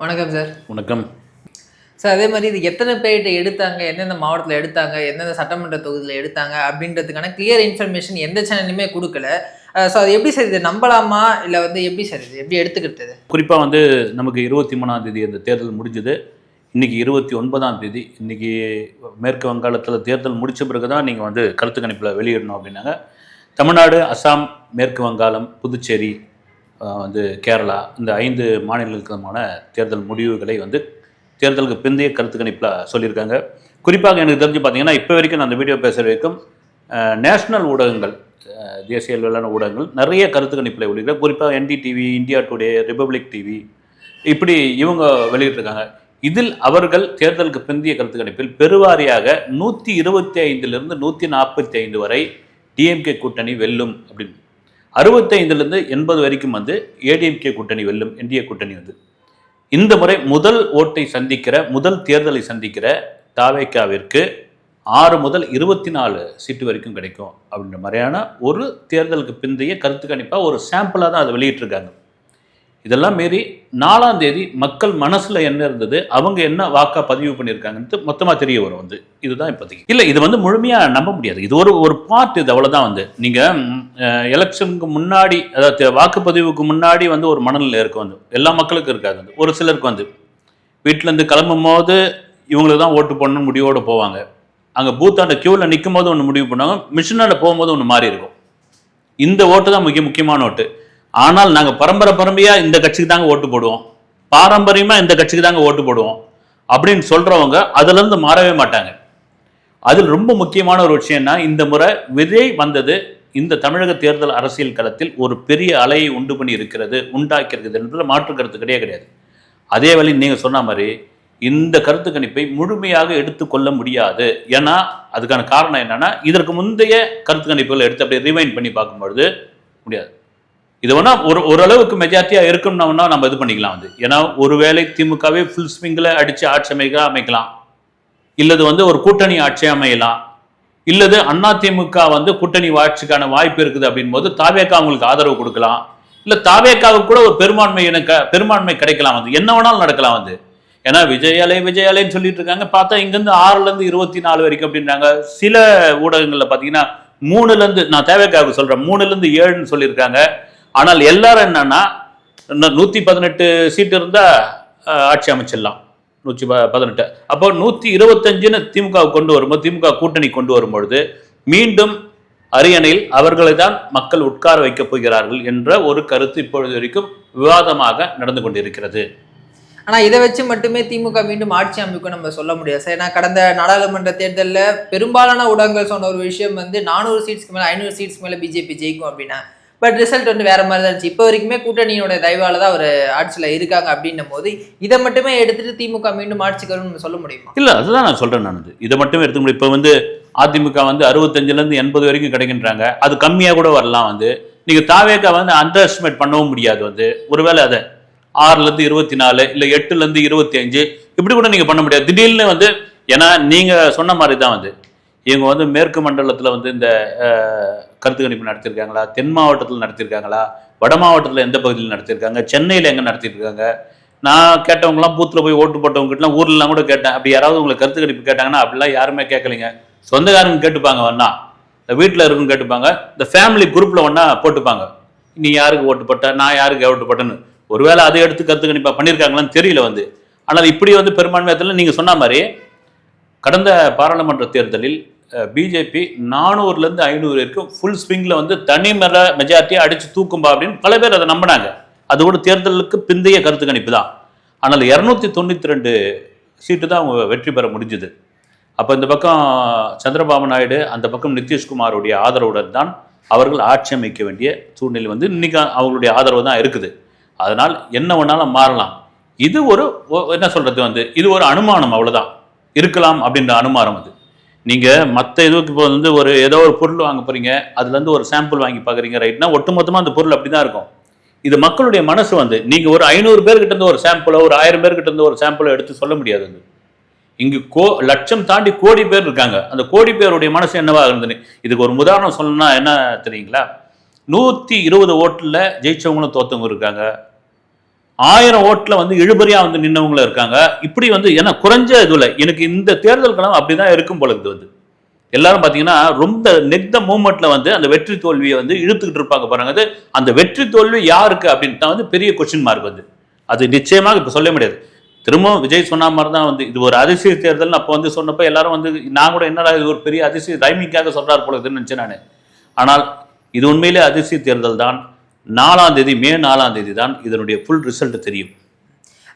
வணக்கம் சார். வணக்கம் சார், அதே மாதிரி இது எத்தனை பேர்கிட்ட எடுத்தாங்க, எந்தெந்த மாவட்டத்தில் எடுத்தாங்க, எந்தெந்த சட்டமன்ற தொகுதியில் எடுத்தாங்க அப்படின்றதுக்கான கிளியர் இன்ஃபர்மேஷன் எந்த சேனலுமே கொடுக்கல. ஸோ அது எப்படி சார் இது நம்பலாமா, இல்லை எப்படி சார் இது எப்படி எடுத்துக்கிட்டது? குறிப்பாக நமக்கு 23ஆம் தேதி அந்த தேர்தல் முடிஞ்சது. இன்றைக்கி 29ஆம் தேதி. இன்றைக்கி மேற்கு வங்காளத்தில் தேர்தல் முடித்த பிறகு தான் நீங்கள் கருத்து கணிப்பில் வெளியிடணும் அப்படின்னாங்க. தமிழ்நாடு, அசாம், மேற்கு வங்காளம், புதுச்சேரி, கேரளா, இந்த 5 மாநிலங்களுக்குமான தேர்தல் முடிவுகளை தேர்தலுக்கு பிந்தைய கருத்து கணிப்பில் சொல்லியிருக்காங்க. குறிப்பாக எனக்கு தெரிஞ்சு பார்த்தீங்கன்னா, இப்போ வரைக்கும் நான் அந்த வீடியோ பேசுகிற வரைக்கும் நேஷ்னல் ஊடகங்கள், தேசிய அளவிலான ஊடகங்கள் நிறைய கருத்து கணிப்பில் வெளியிடுறாங்க. குறிப்பாக NDTV, India today, republic TV, இப்படி இவங்க வெளியிட்டிருக்காங்க. இதில் அவர்கள் தேர்தலுக்கு பிந்தைய கருத்து கணிப்பில் பெருவாரியாக 125லிருந்து 145 வரை டிஎம்கே கூட்டணி வெல்லும் அப்படின்னு, 65லிருந்து 80 வரைக்கும் ஏடிஎம்கே கூட்டணி வெல்லும், என்டிஏ கூட்டணி இந்த முறை முதல் ஓட்டை சந்திக்கிற, முதல் தேர்தலை சந்திக்கிற தாவேக்காவிற்கு 6 முதல் 24 சீட்டு வரைக்கும் கிடைக்கும் அப்படின்ற மாதிரியான ஒரு தேர்தலுக்கு பிந்தைய கருத்து கணிப்பாக ஒரு சாம்பிளாக தான் அதை வெளியிட்டிருக்காங்க. இதெல்லாம் மீறி 4ஆம் தேதி மக்கள் மனசில் என்ன இருந்தது, அவங்க என்ன வாக்கா பதிவு பண்ணியிருக்காங்கன்னு மொத்தமாக தெரிய வரும். இதுதான் இப்போதைக்கு. இல்லை, இது முழுமையாக நம்ப முடியாது. இது ஒரு பார்ட். இது அவ்வளோதான். நீங்கள் எலெக்ஷனுக்கு முன்னாடி, அதாவது வாக்குப்பதிவுக்கு முன்னாடி ஒரு மனநிலை இருக்கும். எல்லா மக்களுக்கும் இருக்காது. ஒரு சிலருக்கு வீட்டிலேருந்து கிளம்பும் போது இவங்களுக்கு தான் ஓட்டு போடணும்னு முடிவோடு போவாங்க. அங்கே பூத்தாண்ட க்யூவில் நிற்கும் போது ஒன்று முடிவு பண்ணுவாங்க, மிஷினில் போகும்போது ஒன்று மாறி இருக்கும். இந்த ஓட்டு தான் முக்கியமான ஓட்டு. ஆனால் நாங்கள் பரம்பரையாக இந்த கட்சிக்கு தாங்க ஓட்டு போடுவோம், பாரம்பரியமாக இந்த கட்சிக்கு தாங்க ஓட்டு போடுவோம் அப்படின்னு சொல்கிறவங்க அதிலிருந்து மாறவே மாட்டாங்க. அதில் ரொம்ப முக்கியமான ஒரு விஷயம்னா, இந்த முறை விஜய் வந்தது இந்த தமிழக தேர்தல் அரசியல் களத்தில் ஒரு பெரிய அலையை உண்டாக்கி இருக்கிறது என்பதில் மாற்று கருத்து கிடையாது. அதே வழி நீங்கள் சொன்ன மாதிரி இந்த கருத்து கணிப்பை முழுமையாக எடுத்துக்கொள்ள முடியாது. ஏன்னா அதுக்கான காரணம் என்னன்னா, இதற்கு முந்தைய கருத்து கணிப்புகளை எடுத்து அப்படியே ரிவைண்ட் பண்ணி பார்க்கும்பொழுது முடியாது. இது ஓரளவுக்கு மெஜாரிட்டியாக இருக்கும்னா நம்ம இது பண்ணிக்கலாம். ஏன்னா ஒருவேளை திமுகவே ஃபுல் ஸ்விங்கில் அடித்து ஆட்சி அமைக்கலாம், இல்லது ஒரு கூட்டணி ஆட்சி அமையலாம், இல்லது அதிமுக கூட்டணி ஆட்சிக்கான வாய்ப்பு இருக்குது அப்படின் போது தாவேக்கா அவங்களுக்கு ஆதரவு கொடுக்கலாம், இல்லை தாவேக்காவுக்கு கூட ஒரு பெரும்பான்மை கிடைக்கலாம். என்ன வேணாலும் நடக்கலாம். ஏன்னா விஜயாலயன்னு சொல்லிட்டு இருக்காங்க. பார்த்தா இங்கேருந்து 6லேருந்து 24 வரைக்கும் அப்படின்றாங்க. சில ஊடகங்களில் பார்த்தீங்கன்னா 3லேருந்து, நான் தேவைக்காக சொல்கிறேன், 3லேருந்து 7ன்னு சொல்லியிருக்காங்க. ஆனால் எல்லாரும் என்னன்னா 118 சீட்டு இருந்தால் ஆட்சி அமைச்சிடலாம், 118. அப்போ 125ன்னு திமுக கொண்டு வரும்போது, திமுக கூட்டணி கொண்டு வரும்பொழுது மீண்டும் அரியணையில் அவர்களை தான் மக்கள் உட்கார வைக்கப் போகிறார்கள் என்ற ஒரு கருத்து இப்பொழுது வரைக்கும் விவாதமாக நடந்து கொண்டிருக்கிறது. ஆனால் இதை வச்சு மட்டுமே திமுக மீண்டும் ஆட்சி அமைக்கும் நம்ம சொல்ல முடியாது சார். ஏன்னா கடந்த நாடாளுமன்ற தேர்தலில் பெரும்பாலான ஊடகங்கள் சொன்ன ஒரு விஷயம் 400 சீட்ஸ்க்கு மேலே 500 சீட்ஸ்க்கு மேலே பிஜேபி ஜெயிக்கும் அப்படின்னா. பட் ரிசல்ட் வேற மாதிரி தான் இருந்துச்சு. இப்போ வரைக்குமே கூட்டணியோட தயவால தான் ஒரு ஆட்சியில் இருக்காங்க அப்படின்னும் போது இதை மட்டுமே எடுத்துட்டு திமுக மீண்டும் ஆட்சிக்கு வரும்னு சொல்ல முடியுமா? இல்லை, அதுதான் நான் சொல்றேன். நான் இதை மட்டுமே எடுத்துக்க முடியும். இப்போ அதிமுக 65லேருந்து 80 வரைக்கும் கிடைக்கின்றாங்க. அது கம்மியாக கூட வரலாம். நீங்கள் தாவேக்கா அண்டர் எஸ்டிமேட் பண்ணவும் முடியாது. ஒருவேளை அதை 6லேருந்து 24, இல்லை 8லேருந்து 25 இப்படி கூட நீங்கள் பண்ண முடியாது. திடீர்னு ஏன்னா நீங்கள் சொன்ன மாதிரி தான் இவங்க மேற்கு மண்டலத்தில் இந்த கருத்து கணிப்பு நடத்தியிருக்காங்களா, தென் மாவட்டத்தில் நடத்தியிருக்காங்களா, வட மாவட்டத்தில் எந்த பகுதியில் நடத்தியிருக்காங்க, சென்னையில் எங்கே நடத்திருக்காங்க. நான் கேட்டவங்களாம் பூத்தில் போய் ஓட்டு போட்டவங்ககிட்டலாம் ஊர்லாம் கூட கேட்டேன். அப்படி யாராவது உங்களுக்கு கருத்து கணிப்பு கேட்டாங்கன்னா அப்படிலாம் யாருமே கேட்கலைங்க. சொந்தக்காரங்க கேட்டுப்பாங்க, வேணா இந்த வீட்டில் இருக்குன்னு கேட்டுப்பாங்க, இந்த ஃபேமிலி குரூப்பில் ஒன்றா போட்டுப்பாங்க, நீ யாருக்கு ஓட்டு போட்ட, நான் யாருக்கு ஓட்டு போட்டேன்னு. ஒருவேளை அதை எடுத்து கருத்து கணிப்பாக பண்ணியிருக்காங்களான்னு தெரியல. ஆனால் இப்படி பெரும்பான்மையத்தில் நீங்கள் சொன்ன மாதிரி கடந்த பாராளுமன்ற தேர்தலில் பிஜேபி 400லேருந்து 500 வரைக்கும் ஃபுல் ஸ்விங்கில் தனி மெஜாரிட்டியாக அடித்து தூக்கும்பா அப்படின்னு பல பேர் அதை நம்பினாங்க. அது கூட தேர்தலுக்கு பிந்தைய கருத்து கணிப்பு தான். ஆனால் 292 சீட்டு தான் அவங்க வெற்றி பெற முடிஞ்சுது. அப்போ இந்த பக்கம் சந்திரபாபு நாயுடு, அந்த பக்கம் நிதிஷ்குமாருடைய ஆதரவுடன் தான் அவர்கள் ஆட்சி அமைக்க வேண்டிய சூழ்நிலை இன்னைக்கு அவங்களுடைய ஆதரவு தான் இருக்குது. அதனால் என்ன வேணாலும் மாறலாம். இது என்ன சொல்றது, இது ஒரு அனுமானம், அவ்வளோதான். இருக்கலாம் அப்படின்ற அனுமானம். நீங்கள் மற்ற இதுக்கு இப்போ ஏதோ ஒரு பொருள் வாங்க போகிறீங்க, அதுலேருந்து ஒரு சாம்பிள் வாங்கி பார்க்குறீங்க, ரைட்னா ஒட்டுமொத்தமாக அந்த பொருள் அப்படி தான் இருக்கும். இது மக்களுடைய மனசு நீங்கள் ஒரு 500 பேர்கிட்ட இருந்து ஒரு சாம்பிளோ, ஒரு 1000 பேர்கிட்ட இருந்து ஒரு சாம்பிளோ எடுத்து சொல்ல முடியாது. இங்கு லட்சம் தாண்டி கோடி பேர் இருக்காங்க. அந்த கோடி பேருடைய மனசு என்னவா இருந்தது. இதுக்கு ஒரு உதாரணம் சொல்லணும்னா என்ன தெரியுங்களா, 120 ஓட்டில் ஜெயிச்சவங்களும் தோத்தவங்க இருக்காங்க, 1000 ஓட்டில் வந்து இழுபறியா வந்து நின்னவங்களும் இருக்காங்க. இப்படி வந்து ஏன்னா குறைஞ்ச இதுல எனக்கு இந்த தேர்தல் களம் அப்படிதான் இருக்கும் போல இது வந்து எல்லாரும் பாத்தீங்கன்னா ரொம்ப நெக் த மூமெண்ட்ல வந்து அந்த வெற்றி தோல்வியை வந்து இழுத்துக்கிட்டு இருப்பாங்க பாருங்க. அது அந்த வெற்றி தோல்வி யாருக்கு அப்படின்னு தான் வந்து பெரிய கொஸ்டின் மார்க் வந்து அது நிச்சயமாக இப்ப சொல்ல முடியாது. திரும்பவும் விஜய் சொன்ன மாதிரி தான் வந்து இது ஒரு அதிசய தேர்தல் அப்போ வந்து சொன்னப்போ எல்லாரும் வந்து நான் கூட என்னடா இது ஒரு பெரிய அதிசய ரைமிங்காக சொல்றாரு போல இதுன்னு நினைச்சேன் நான். ஆனால் இது உண்மையிலே அதிசய தேர்தல் தான். 4ஆம் தேதி மே 4ஆம் தேதி தான் இதனுடைய ஃபுல் ரிசல்ட் தெரியும்.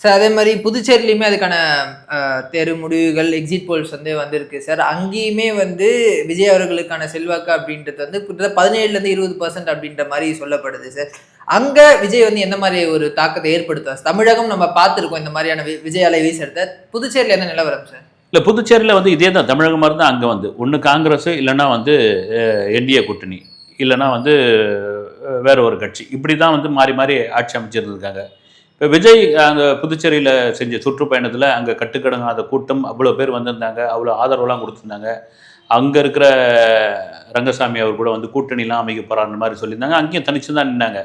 சார் அதே மாதிரி புதுச்சேரியிலையுமே அதுக்கான தேர்வு முடிவுகள் எக்ஸிட் போல்ஸ் வந்து வந்திருக்கு சார். அங்கேயுமே வந்து விஜய் அவர்களுக்கான செல்வாக்கு அப்படின்றது வந்து 17% 20% அப்படின்ற மாதிரி சொல்லப்படுது சார். அங்க விஜய் வந்து எந்த மாதிரி ஒரு தாக்கத்தை ஏற்படுத்தும்? தமிழகம் நம்ம பார்த்துருக்கோம் இந்த மாதிரியான விஜய் அலை வீசுறத. புதுச்சேரியில் என்ன நிலவரம் சார்? இல்லை புதுச்சேரியில் வந்து இதே தான் தமிழகம் மாதிரி தான். அங்கே வந்து ஒன்று காங்கிரஸ் இல்லைன்னா வந்து என்டிஏ கூட்டணி இல்லைன்னா வந்து வேற ஒரு கட்சி இப்படி தான் வந்து மாறி மாறி ஆட்சி அமைச்சிருந்துருக்காங்க. இப்போ விஜய் அங்கே புதுச்சேரியில் செஞ்ச சுற்றுப்பயணத்தில் அங்கே கட்டுக்கடங்காத கூட்டம் அவ்வளோ பேர் வந்திருந்தாங்க, அவ்வளோ ஆதரவுலாம் கொடுத்துருந்தாங்க. அங்கே இருக்கிற ரங்கசாமி அவர் கூட வந்து கூட்டணிலாம் அமைக்க போகிறாருன்ற மாதிரி சொல்லியிருந்தாங்க. அங்கேயும் தனிச்சு தான் நின்னாங்க.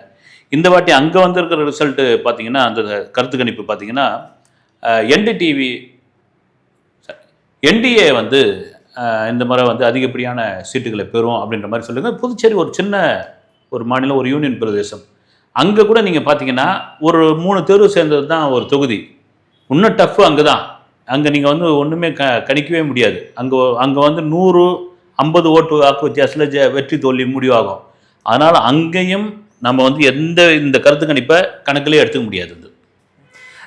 இந்த வாட்டி அங்கே வந்திருக்கிற ரிசல்ட்டு பார்த்தீங்கன்னா அந்த கருத்து கணிப்பு பார்த்தீங்கன்னா என்டிடிவி என்டிஏ வந்து இந்த முறை வந்து அதிகப்படியான சீட்டுகளை பெறும் அப்படின்ற மாதிரி சொல்லுங்க. புதுச்சேரி ஒரு சின்ன ஒரு மாநிலம், ஒரு யூனியன் பிரதேசம். அங்கே கூட நீங்கள் பார்த்தீங்கன்னா ஒரு 3 தேர்வு சேர்ந்தது தான் ஒரு தொகுதி. இன்னும் டஃப்பு அங்கே தான். அங்கே நீங்கள் வந்து ஒன்றுமே கணிக்கவே முடியாது. அங்கே வந்து 150 ஓட்டு வாக்கு வித்தியாசத்தில் வெற்றி தோல்வி முடிவாகும். அதனால் அங்கேயும் நம்ம வந்து இந்த கருத்து கணிப்பை கணக்கிலே எடுத்துக்க முடியாது.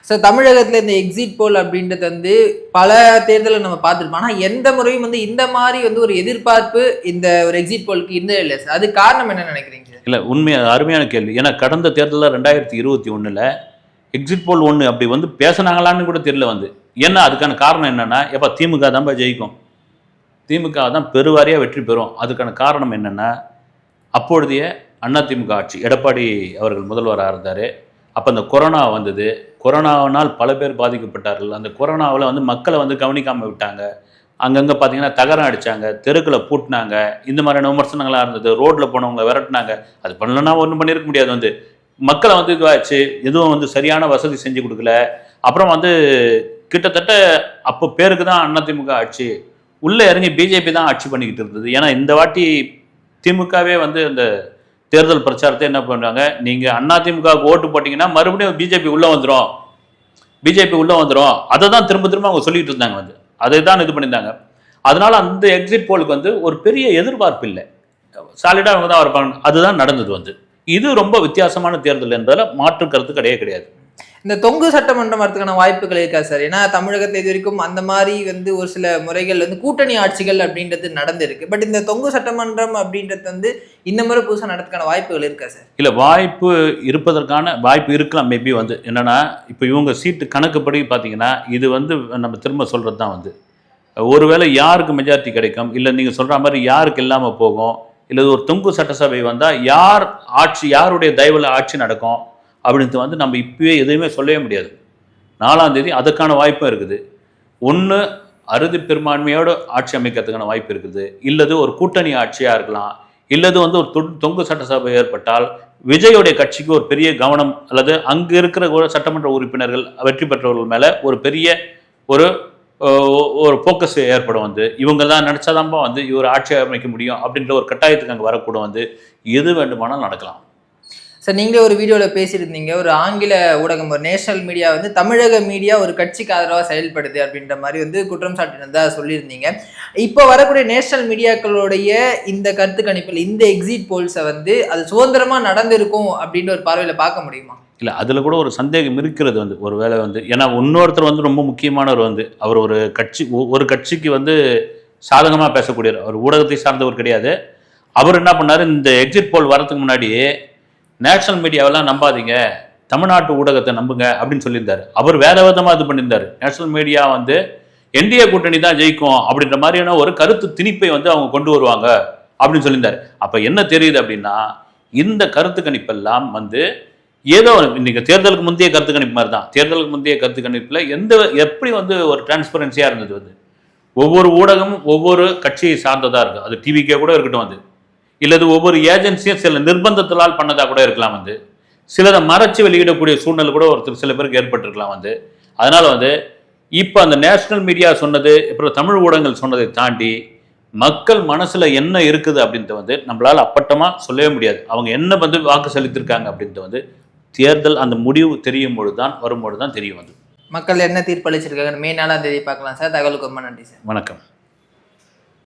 சார் தமிழகத்தில் இந்த எக்ஸிட் போல் அப்படின்றது வந்து பல தேர்தலை நம்ம பார்த்துருப்போம். ஆனால் எந்த முறையும் வந்து இந்த மாதிரி வந்து ஒரு எதிர்பார்ப்பு இந்த ஒரு எக்ஸிட் போலுக்கு இருந்தே இல்லை சார். அது காரணம் என்ன நினைக்கிறீங்க? இல்லை உண்மையாக அருமையான கேள்வி. ஏன்னா கடந்த தேர்தலில் 2021 எக்ஸிட் போல் ஒன்று அப்படி வந்து பேசினாங்களான்னு கூட தெரியல வந்து. ஏன்னா அதுக்கான காரணம் என்னென்னா எப்போ திமுக தான் ஜெயிக்கும், திமுக தான் பெருவாரியாக வெற்றி பெறும். அதுக்கான காரணம் என்னென்னா அப்பொழுதைய அதிமுக ஆட்சி, எடப்பாடி அவர்கள் முதல்வராக இருந்தார். அப்போ அந்த கொரோனா வந்தது. கொரோனாவினால் பல பேர் பாதிக்கப்பட்டார்கள். அந்த கொரோனாவில் வந்து மக்களை வந்து கவனிக்காமல் விட்டாங்க. அங்கங்கே பார்த்தீங்கன்னா தகரம் அடித்தாங்க, தெருக்களை பூட்டினாங்க, இந்த மாதிரியான விமர்சனங்களாக இருந்தது. ரோட்டில் போனவங்களை விரட்டினாங்க. அது பண்ணலன்னா ஒன்றும் பண்ணியிருக்க முடியாது. வந்து மக்களை வந்து இதுவாச்சு, எதுவும் வந்து சரியான வசதி செஞ்சு கொடுக்கல. அப்புறம் வந்து கிட்டத்தட்ட அப்போ பேருக்கு தான் அதிமுக ஆட்சி, உள்ளே இறங்கி பிஜேபி தான் ஆட்சி பண்ணிக்கிட்டு இருந்தது. ஏன்னா இந்த வாட்டி திமுகவே வந்து அந்த தேர்தல் பிரச்சாரத்தை என்ன பண்ணுறாங்க, நீங்கள் அதிமுக ஓட்டு போட்டிங்கன்னா மறுபடியும் பிஜேபி உள்ளே வந்துடும், அதை தான் திரும்ப திரும்ப அவங்க சொல்லிட்டு இருந்தாங்க. வந்து அதை தான் இது பண்ணியிருந்தாங்க. அதனால அந்த எக்ஸிட் போலுக்கு வந்து ஒரு பெரிய எதிர்பார்ப்பு இல்லை, சாலிடாக அவங்க தான் இருப்பாங்க. அதுதான் நடந்தது. வந்து இது ரொம்ப வித்தியாசமான தேர்தல் என்பதில் மாற்று கருத்து கிடையாது. இந்த தொங்கு சட்டமன்றம் வரதுக்கான வாய்ப்புகள் இருக்கா சார்? ஏன்னா தமிழகத்தில் இது வரைக்கும் அந்த மாதிரி வந்து ஒரு சில முறைகள் வந்து கூட்டணி ஆட்சிகள் அப்படின்றது நடந்திருக்கு. பட் இந்த தொங்கு சட்டமன்றம் அப்படின்றது வந்து இந்த முறை புதுசாக நடத்துக்கான வாய்ப்புகள் இருக்கா சார்? இல்லை, வாய்ப்பு இருப்பதற்கான வாய்ப்பு இருக்கலாம். மேபி வந்து என்னன்னா இப்போ இவங்க சீட்டு கணக்குப்படி பார்த்தீங்கன்னா இது வந்து நம்ம திரும்ப சொல்கிறது தான் வந்து ஒருவேளை யாருக்கு மெஜாரிட்டி கிடைக்கும், இல்லை நீங்கள் சொல்கிற மாதிரி யாருக்கு இல்லாமல் போகும், இல்லை ஒரு தொங்கு சட்டசபை வந்தால் யார் ஆட்சி, யாருடைய தயவில் ஆட்சி நடக்கும் அப்படின்ட்டு வந்து நம்ம இப்பவே எதுவுமே சொல்லவே முடியாது. 4ஆம் தேதி அதுக்கான வாய்ப்பும் இருக்குது. ஒன்று அறுதி பெரும்பான்மையோடு ஆட்சி அமைக்கிறதுக்கான வாய்ப்பு இருக்குது, இல்லது ஒரு கூட்டணி ஆட்சியாக இருக்கலாம், இல்லது வந்து ஒரு தொங்கு சட்டசபை ஏற்பட்டால் விஜயோடைய கட்சிக்கு ஒரு பெரிய கவனம், அல்லது அங்கே இருக்கிற சட்டமன்ற உறுப்பினர்கள் வெற்றி பெற்றவர்கள் மேலே ஒரு பெரிய ஒரு ஃபோக்கஸ் ஏற்படும். வந்து இவங்க தான் நினச்சாதான்ப்பா வந்து இவர் ஆட்சி அமைக்க முடியும் அப்படின்ற ஒரு கட்டாயத்துக்கு அங்கே வரக்கூட வந்து எது வேண்டுமானாலும் நடக்கலாம். சார் நீங்களே ஒரு வீடியோவில் பேசியிருந்தீங்க, ஒரு ஆங்கில ஊடகம், ஒரு நேஷனல் மீடியா வந்து தமிழக மீடியா ஒரு கட்சிக்கு ஆதரவாக செயல்படுது அப்படின்ற மாதிரி வந்து குற்றம் சாட்டினதா சொல்லியிருந்தீங்க. இப்போ வரக்கூடிய நேஷனல் மீடியாக்களுடைய இந்த கருத்து கணிப்பில் இந்த எக்ஸிட் போல்ஸை வந்து அது சுதந்திரமாக நடந்திருக்கும் அப்படின்ற ஒரு பார்வையில் பார்க்க முடியுமா? இல்லை, அதில் கூட ஒரு சந்தேகம் இருக்கிறது. வந்து ஒரு வேளை வந்து ஏன்னா இன்னொருத்தர் வந்து ரொம்ப முக்கியமானவர் வந்து அவர் ஒரு கட்சிக்கு வந்து சாதகமாக பேசக்கூடியவர், அவர் ஊடகத்தை சார்ந்தவர் கிடையாது. அவர் என்ன பண்ணார், இந்த எக்ஸிட் போல் வரதுக்கு முன்னாடி நேஷனல் மீடியாவெல்லாம் நம்பாதீங்க, தமிழ்நாட்டு ஊடகத்தை நம்புங்க அப்படின்னு சொல்லியிருந்தார். அவர் வேற விதமாக இது பண்ணியிருந்தார். நேஷனல் மீடியா வந்து என்டிஏ கூட்டணி தான் ஜெயிக்கும் அப்படின்ற மாதிரியான ஒரு கருத்து திணிப்பை வந்து அவங்க கொண்டு வருவாங்க அப்படின்னு சொல்லியிருந்தார். அப்போ என்ன தெரியுது அப்படின்னா இந்த கருத்து கணிப்பெல்லாம் வந்து ஏதோ இன்னைக்கு தேர்தலுக்கு முந்தைய கருத்து கணிப்பு மாதிரி தான். தேர்தலுக்கு முந்தைய கருத்து கணிப்பில் எப்படி வந்து ஒரு டிரான்ஸ்பரன்சியாக இருந்தது. வந்து ஒவ்வொரு ஊடகமும் ஒவ்வொரு கட்சியை சார்ந்ததாக இருக்குது. அது டிவிக்கே கூட இருக்கட்டும், வந்து இல்லது ஒவ்வொரு ஏஜென்சியும் சில நிர்பந்தத்தினால் பண்ணதாக கூட இருக்கலாம். வந்து சிலரை மறைச்சு வெளியிடக்கூடிய சூழ்நிலை கூட சில பேருக்கு ஏற்பட்டிருக்கலாம் அதனால இப்போ அந்த நேஷனல் மீடியா சொன்னது, அப்புறம் தமிழ் ஊடகங்கள் சொன்னதை தாண்டி மக்கள் மனசுல என்ன இருக்குது அப்படின்ட்டு நம்மளால அப்பட்டமா சொல்லவே முடியாது. அவங்க என்ன வாக்கு செலுத்திருக்காங்க அப்படின்ட்டு தேர்தல் அந்த முடிவு வரும்பொழுது தான் தெரியும். மக்கள் என்ன தீர்ப்பளிச்சிருக்காங்க மே 4ஆம் தேதி பார்க்கலாம் சார். தகவலுக்கு ரொம்ப நன்றி சார். வணக்கம்.